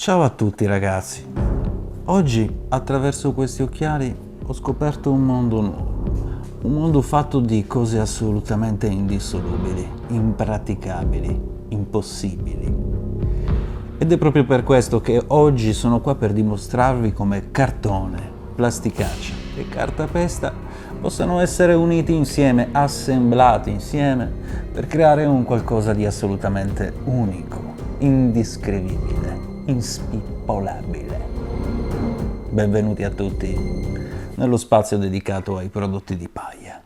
Ciao a tutti ragazzi, oggi attraverso questi occhiali ho scoperto un mondo nuovo, un mondo fatto di cose assolutamente indissolubili, impraticabili, impossibili. Ed è proprio per questo che oggi sono qua per dimostrarvi come cartone, plasticaccia e cartapesta possano essere uniti insieme, assemblati insieme per creare un qualcosa di assolutamente unico, indescrivibile, inspippolabile. Benvenuti a tutti nello spazio dedicato ai prodotti di paglia.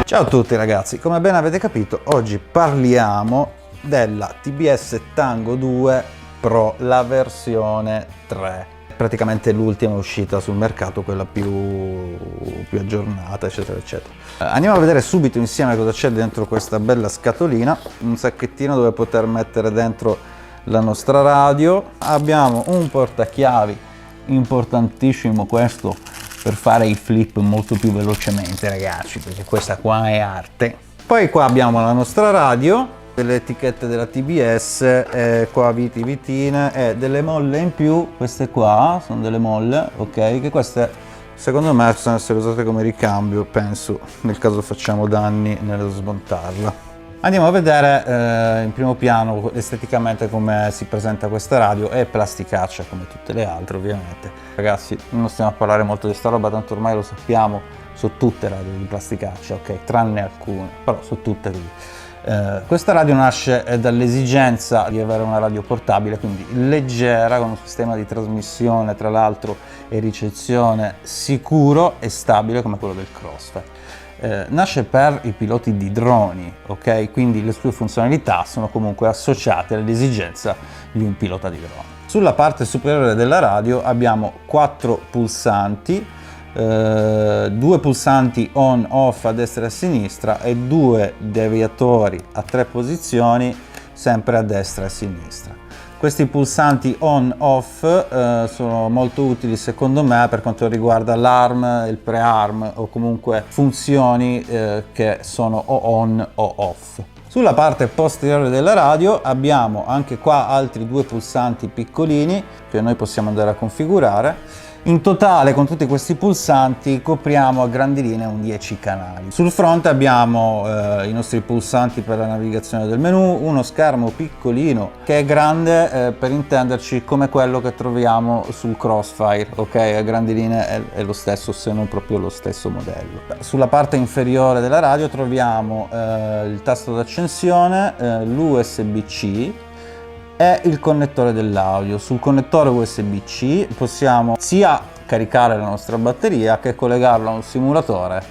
Ciao a tutti ragazzi, come ben avete capito oggi parliamo della TBS Tango 2 Pro, la versione 3, praticamente l'ultima uscita sul mercato, quella più aggiornata, eccetera eccetera. Andiamo a vedere subito insieme cosa c'è dentro questa bella scatolina, un sacchettino dove poter mettere dentro la nostra radio, abbiamo un portachiavi importantissimo questo per fare i flip molto più velocemente ragazzi, perché questa qua è arte. Poi qua abbiamo la nostra radio, delle etichette della TBS, qua viti vitine e delle molle in più. Queste qua sono delle molle, ok, che queste secondo me possono essere usate come ricambio, penso, nel caso facciamo danni nello smontarla. Andiamo a vedere in primo piano esteticamente come si presenta questa radio. È plasticaccia come tutte le altre ovviamente. Ragazzi, non stiamo a parlare molto di sta roba, tanto ormai lo sappiamo, su tutte le radio di plasticaccia, ok? Tranne alcune, però su tutte lì. Questa radio nasce dall'esigenza di avere una radio portabile, quindi leggera, con un sistema di trasmissione tra l'altro e ricezione sicuro e stabile come quello del Crossfire. Nasce per i piloti di droni, ok? Quindi le sue funzionalità sono comunque associate all'esigenza di un pilota di droni. Sulla parte superiore della radio abbiamo 4 pulsanti, 2 pulsanti on-off a destra e a sinistra e 2 deviatori a 3 posizioni sempre a destra e a sinistra. Questi pulsanti on-off sono molto utili secondo me per quanto riguarda l'arm, il pre-arm o comunque funzioni che sono o on o off. Sulla parte posteriore della radio abbiamo anche qua altri 2 pulsanti piccolini che noi possiamo andare a configurare. In totale con tutti questi pulsanti copriamo a grandi linee un 10 canali. Sul fronte abbiamo i nostri pulsanti per la navigazione del menu, uno schermo piccolino che è grande per intenderci come quello che troviamo sul Crossfire, ok? A grandi linee è lo stesso, se non proprio lo stesso modello. Sulla parte inferiore della radio troviamo il tasto d'accensione, l'USB-C e il connettore dell'audio. Sul connettore USB-C possiamo sia caricare la nostra batteria che collegarlo a un simulatore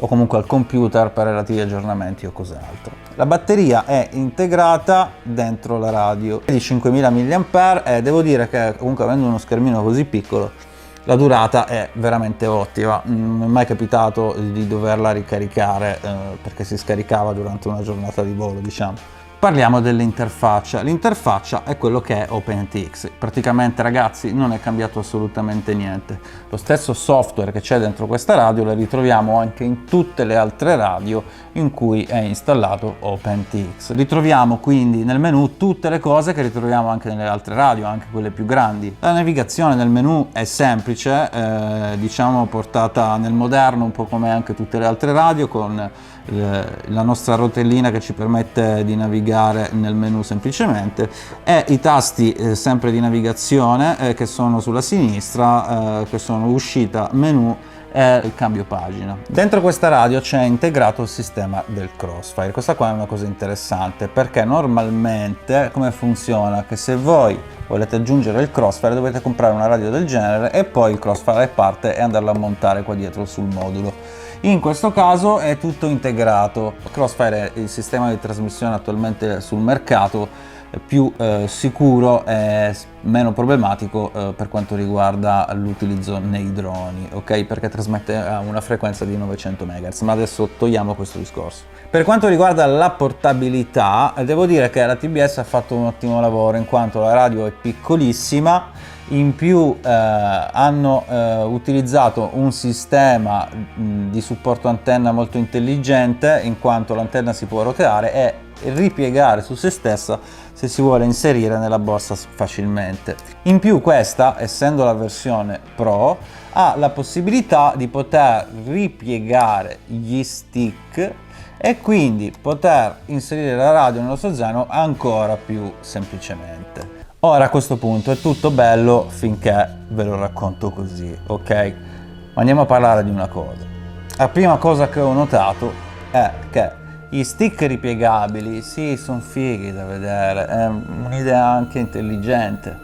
o comunque al computer per relativi aggiornamenti o cos'altro. La batteria è integrata dentro la radio, è di 5000 mAh e devo dire che comunque avendo uno schermino così piccolo la durata è veramente ottima. Non mi è mai capitato di doverla ricaricare perché si scaricava durante una giornata di volo, diciamo. Parliamo dell'interfaccia. L'interfaccia è quello che è OpenTX. Praticamente ragazzi non è cambiato assolutamente niente. Lo stesso software che c'è dentro questa radio lo ritroviamo anche in tutte le altre radio in cui è installato OpenTX. Ritroviamo quindi nel menu tutte le cose che ritroviamo anche nelle altre radio, anche quelle più grandi. La navigazione nel menu è semplice, diciamo portata nel moderno, un po' come anche tutte le altre radio, con la nostra rotellina che ci permette di navigare nel menu semplicemente e i tasti sempre di navigazione che sono sulla sinistra, che sono uscita, menu e il cambio pagina. Dentro questa radio c'è integrato il sistema del Crossfire. Questa qua è una cosa interessante perché normalmente come funziona? Che se voi volete aggiungere il Crossfire dovete comprare una radio del genere e poi il Crossfire parte e andarlo a montare qua dietro sul modulo. In questo caso è tutto integrato. Crossfire è il sistema di trasmissione attualmente sul mercato più sicuro e meno problematico per quanto riguarda l'utilizzo nei droni, ok? Perché trasmette a una frequenza di 900 MHz, ma adesso togliamo questo discorso. Per quanto riguarda la portabilità, devo dire che la TBS ha fatto un ottimo lavoro, in quanto la radio è piccolissima, in più hanno utilizzato un sistema di supporto antenna molto intelligente, in quanto l'antenna si può roteare e ripiegare su se stessa se si vuole inserire nella borsa facilmente. In più questa, essendo la versione Pro, ha la possibilità di poter ripiegare gli stick e quindi poter inserire la radio nello nostro zaino ancora più semplicemente. Ora a questo punto è tutto bello finché ve lo racconto così, ok? Ma andiamo a parlare di una cosa. La prima cosa che ho notato è che i stick ripiegabili, sì, sono fighi da vedere, è un'idea anche intelligente,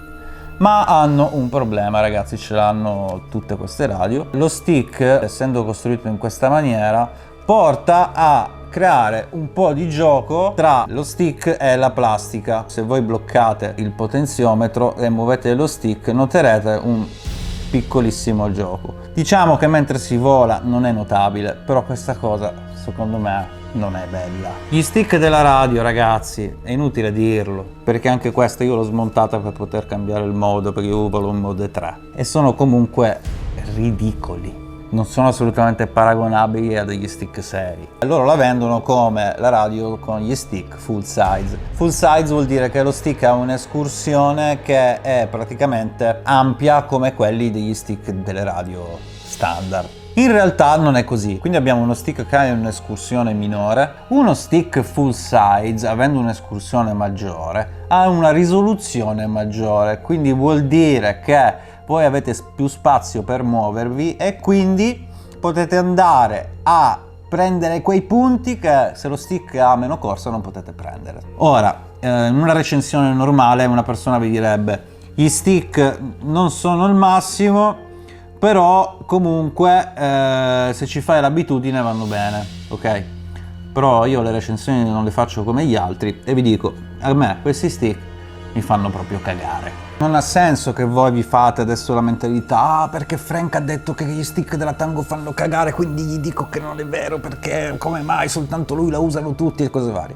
ma hanno un problema, ragazzi, ce l'hanno tutte queste radio. Lo stick, essendo costruito in questa maniera, porta a creare un po' di gioco tra lo stick e la plastica. Se voi bloccate il potenziometro e muovete lo stick, noterete un piccolissimo gioco. Diciamo che mentre si vola non è notabile, però questa cosa secondo me non è bella. Gli stick della radio, ragazzi, è inutile dirlo, perché anche questa io l'ho smontata per poter cambiare il modo, perché io volevo un Mode 3, e sono comunque ridicoli. Non sono assolutamente paragonabili a degli stick seri. Loro la vendono come la radio con gli stick full size. Full size vuol dire che lo stick ha un'escursione che è praticamente ampia come quelli degli stick delle radio standard. In realtà non è così, quindi abbiamo uno stick che ha un'escursione minore, uno stick full size, avendo un'escursione maggiore, ha una risoluzione maggiore, quindi vuol dire che voi avete più spazio per muovervi e quindi potete andare a prendere quei punti che se lo stick ha meno corsa non potete prendere. Ora, in una recensione normale una persona vi direbbe: gli stick non sono il massimo, però comunque se ci fai l'abitudine vanno bene, ok? Però io le recensioni non le faccio come gli altri e vi dico, a me questi stick mi fanno proprio cagare. Non ha senso che voi vi fate adesso la mentalità perché Frank ha detto che gli stick della Tango fanno cagare, quindi gli dico che non è vero, perché come mai soltanto lui la usano tutti e cose varie.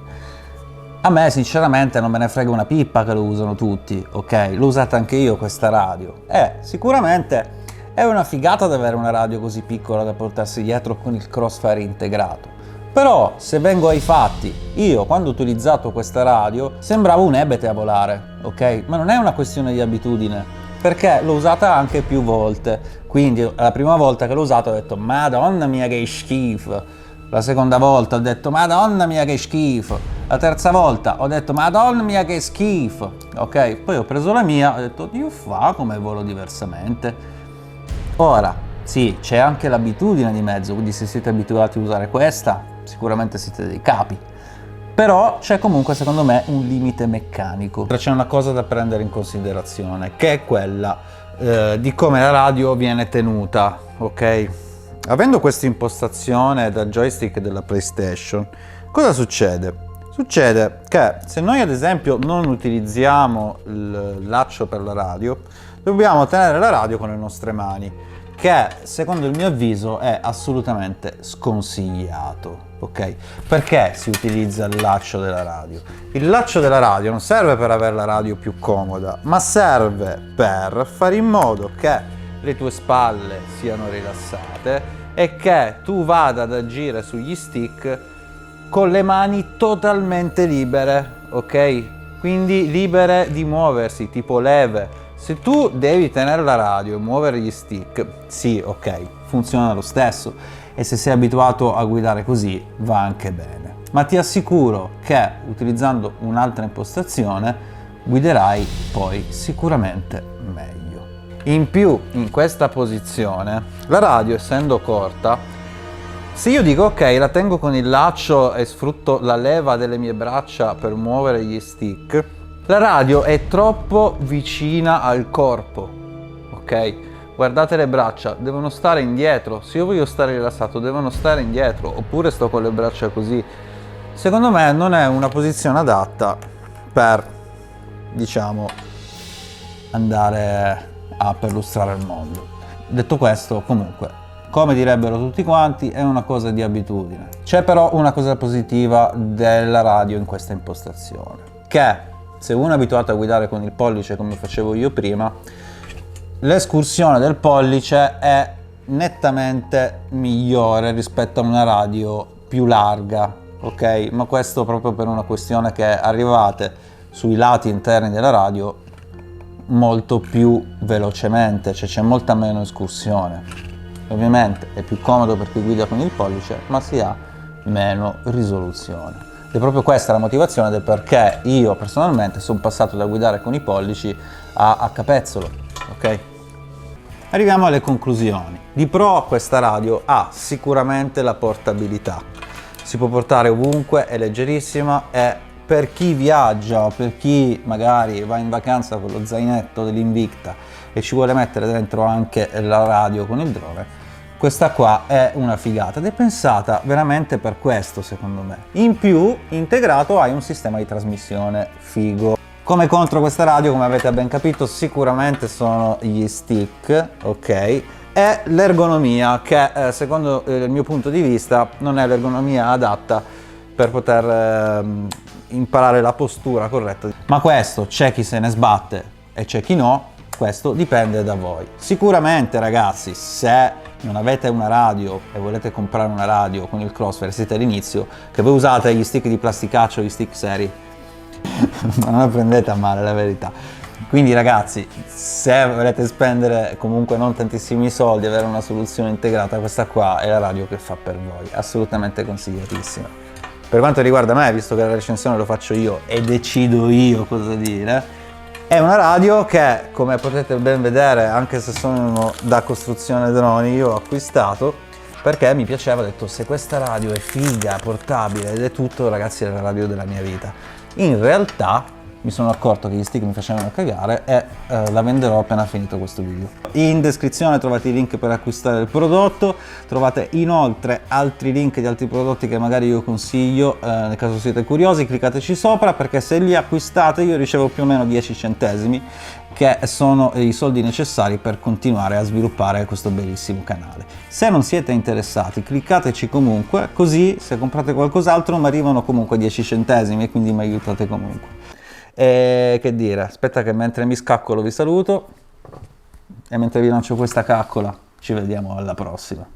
A me sinceramente non me ne frega una pippa che lo usano tutti, ok? L'ho usata anche io questa radio. Sicuramente è una figata ad avere una radio così piccola da portarsi dietro con il crossfire integrato. Però, se vengo ai fatti, io quando ho utilizzato questa radio sembravo un ebete a volare, ok? Ma non è una questione di abitudine, perché l'ho usata anche più volte. Quindi la prima volta che l'ho usata ho detto Madonna mia che schifo, la seconda volta ho detto Madonna mia che schifo, la terza volta ho detto Madonna mia che schifo, ok? Poi ho preso la mia, ho detto Dio fa come volo diversamente. Ora, sì, c'è anche l'abitudine di mezzo, quindi se siete abituati a usare questa, sicuramente siete dei capi. Però c'è comunque, secondo me, un limite meccanico. C'è una cosa da prendere in considerazione, che è quella di come la radio viene tenuta, ok? Avendo questa impostazione da joystick della PlayStation, cosa succede? Succede che se noi ad esempio non utilizziamo il laccio per la radio, dobbiamo tenere la radio con le nostre mani, che secondo il mio avviso è assolutamente sconsigliato, ok? Perché si utilizza il laccio della radio? Il laccio della radio non serve per avere la radio più comoda, ma serve per fare in modo che le tue spalle siano rilassate e che tu vada ad agire sugli stick con le mani totalmente libere, ok? Quindi libere di muoversi, tipo leve. Se tu devi tenere la radio e muovere gli stick, sì, ok, funziona lo stesso, e se sei abituato a guidare così va anche bene. Ma ti assicuro che utilizzando un'altra impostazione guiderai poi sicuramente meglio. In più, in questa posizione, la radio essendo corta, se io dico ok, la tengo con il laccio e sfrutto la leva delle mie braccia per muovere gli stick, la radio è troppo vicina al corpo, ok? Guardate le braccia, devono stare indietro. Se io voglio stare rilassato, devono stare indietro, oppure sto con le braccia così. Secondo me non è una posizione adatta per diciamo, andare a perlustrare il mondo. Detto questo, comunque, come direbbero tutti quanti, è una cosa di abitudine. C'è però una cosa positiva della radio in questa impostazione, che se uno è abituato a guidare con il pollice come facevo io prima, l'escursione del pollice è nettamente migliore rispetto a una radio più larga, ok? Ma questo proprio per una questione che arrivate sui lati interni della radio molto più velocemente, cioè c'è molta meno escursione. Ovviamente è più comodo per chi guida con il pollice, ma si ha meno risoluzione. Ed è proprio questa la motivazione del perché io personalmente sono passato da guidare con i pollici a capezzolo, ok? Arriviamo alle conclusioni. Di pro questa radio ha sicuramente la portabilità. Si può portare ovunque, è leggerissima e per chi viaggia o per chi magari va in vacanza con lo zainetto dell'Invicta e ci vuole mettere dentro anche la radio con il drone, questa qua è una figata ed è pensata veramente per questo, secondo me. In più, integrato hai un sistema di trasmissione figo. Come contro questa radio, come avete ben capito, sicuramente sono gli stick, ok? E l'ergonomia, che secondo il mio punto di vista non è l'ergonomia adatta per poter imparare la postura corretta. Ma questo c'è chi se ne sbatte e c'è chi no, questo dipende da voi. Sicuramente ragazzi, se non avete una radio e volete comprare una radio con il Crossfire, siete all'inizio, che voi usate gli stick di plasticaccio, gli stick seri, ma non la prendete a male, la verità. Quindi ragazzi, se volete spendere comunque non tantissimi soldi, avere una soluzione integrata, questa qua è la radio che fa per voi, assolutamente consigliatissima. Per quanto riguarda me, visto che la recensione lo faccio io e decido io cosa dire, è una radio che, come potete ben vedere, anche se sono da costruzione droni, io ho acquistato perché mi piaceva, ho detto se questa radio è figa, portabile ed è tutto, ragazzi, è la radio della mia vita. In realtà mi sono accorto che gli stick mi facevano cagare e la venderò appena finito questo video. In descrizione trovate i link per acquistare il prodotto, trovate inoltre altri link di altri prodotti che magari io consiglio, nel caso siete curiosi cliccateci sopra, perché se li acquistate io ricevo più o meno 10 centesimi, che sono i soldi necessari per continuare a sviluppare questo bellissimo canale. Se non siete interessati cliccateci comunque, così se comprate qualcos'altro mi arrivano comunque 10 centesimi e quindi mi aiutate comunque. E che dire, aspetta che mentre mi scaccolo vi saluto e mentre vi lancio questa caccola ci vediamo alla prossima.